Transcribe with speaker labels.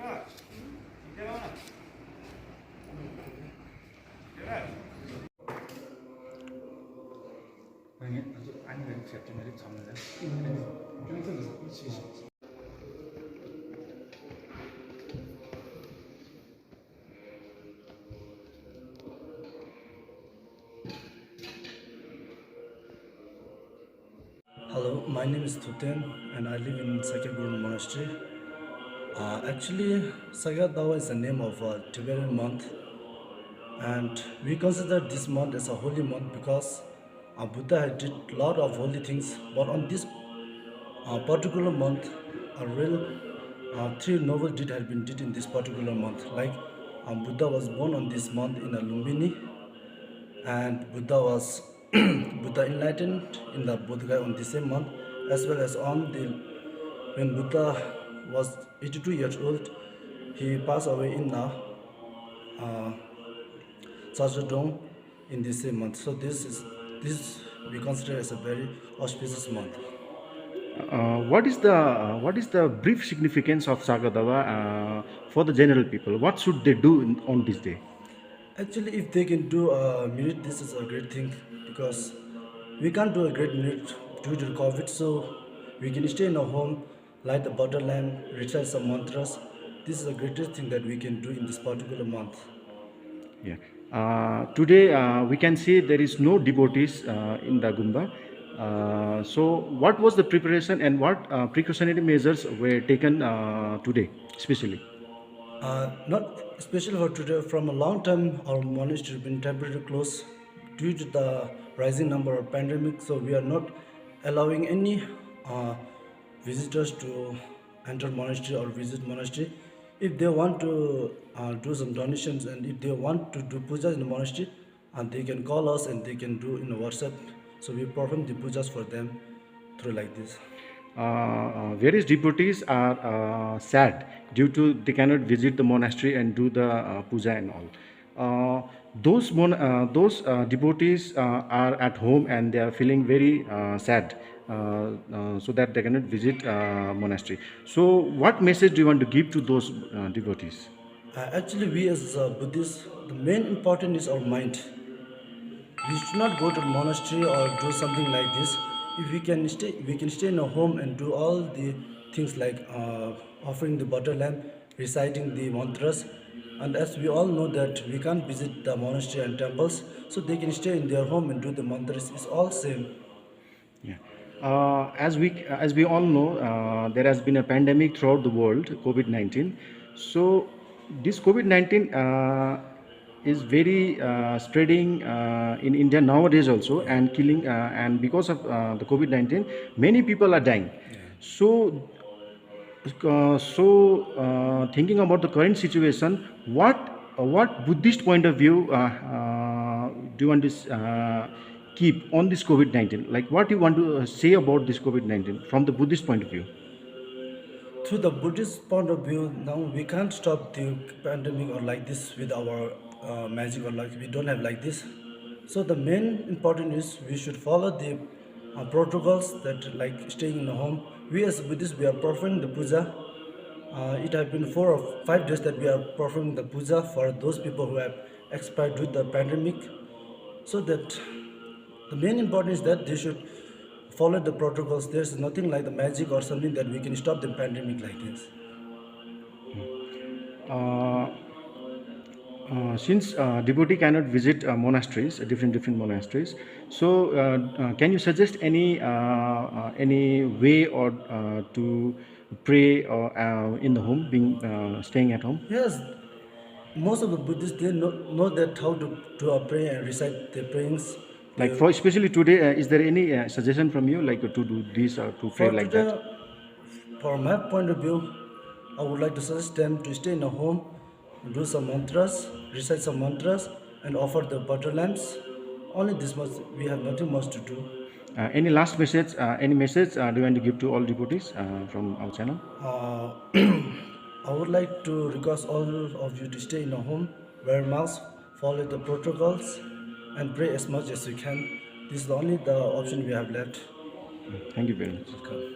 Speaker 1: Hello, my name is Thuten and I live in Sakyaguru Monastery. Actually, Sakyadawa is the name of a Tibetan month, and we consider this month as a holy month because Buddha had did a lot of holy things. But on this particular month, a real three noble deed had been did in this particular month. Like Buddha was born on this month in a Lumbini, and Buddha was Buddha enlightened in the Bodh Gaya on the same month, as well as on the when Buddha was 82 years old, he passed away in Sajadong in the same month. So this we consider as a very auspicious month.
Speaker 2: What is the brief significance of Sagadava for the general people? What should they do on this day?
Speaker 1: Actually, if they can do a minute, this is a great thing because we can't do a great minute due to COVID. So we can stay in our home, light the butter lamp, recite some mantras. This is the greatest thing that we can do in this particular month.
Speaker 2: Yeah. Today we can see there is no devotees in the Gumba. So what was the preparation and what precautionary measures were taken today, especially?
Speaker 1: Not especially for today, from a long time, our monastery has been temporarily closed due to the rising number of pandemic. So we are not allowing any visitors to enter monastery or visit monastery. If they want to do some donations and if they want to do pujas in the monastery, and they can call us and they can do in WhatsApp. So we perform the pujas for them through like this.
Speaker 2: Various devotees are sad due to they cannot visit the monastery and do the puja and all. Those devotees are at home and they are feeling very sad, so that they cannot visit monastery. So, what message do you want to give to those devotees?
Speaker 1: Actually, we as Buddhists, the main important is our mind. We should not go to monastery or do something like this. If we can stay in a home and do all the things like offering the butter lamp, reciting the mantras. And as we all know that we can't visit the monastery and temples, so they can stay in their home and do the mantras. It's all same.
Speaker 2: Yeah. As we all know, there has been a pandemic throughout the world, COVID-19. So this COVID-19 is very spreading in India nowadays also, and killing. And because of the COVID-19, many people are dying. So thinking about the current situation, what Buddhist point of view do you want to keep on this COVID-19? Like, what do you want to say about this COVID-19 from the Buddhist point of view?
Speaker 1: Through the Buddhist point of view, now we can't stop the pandemic or like this with our magic or like we don't have like this. So the main important is we should follow the protocols that like staying in a home. We as Buddhists we are performing the puja. It has been 4 or 5 days that we are performing the puja for those people who have expired with the pandemic. So that the main important is that they should follow the protocols. There's nothing like the magic or something that we can stop the pandemic like this.
Speaker 2: Uh, since devotee cannot visit monasteries, different monasteries, so can you suggest any way or to pray or in the home, being staying at home?
Speaker 1: Yes, most of the Buddhists they know that how to do a prayer and recite the prayers.
Speaker 2: Like,
Speaker 1: They,
Speaker 2: for especially today, is there any suggestion from you, like to do this or to pray
Speaker 1: for
Speaker 2: like that?
Speaker 1: today, from my point of view, I would like to suggest them to stay in a home, do some mantras, recite some mantras, and offer the butter lamps. Only this much. We have nothing much to do.
Speaker 2: Any last message? Any message do you want to give to all devotees from our channel?
Speaker 1: Uh, I would like to request all of you to stay in a home, wear mask, follow the protocols, and pray as much as you can. This is only the option we have left.
Speaker 2: Thank you very much.
Speaker 1: Welcome.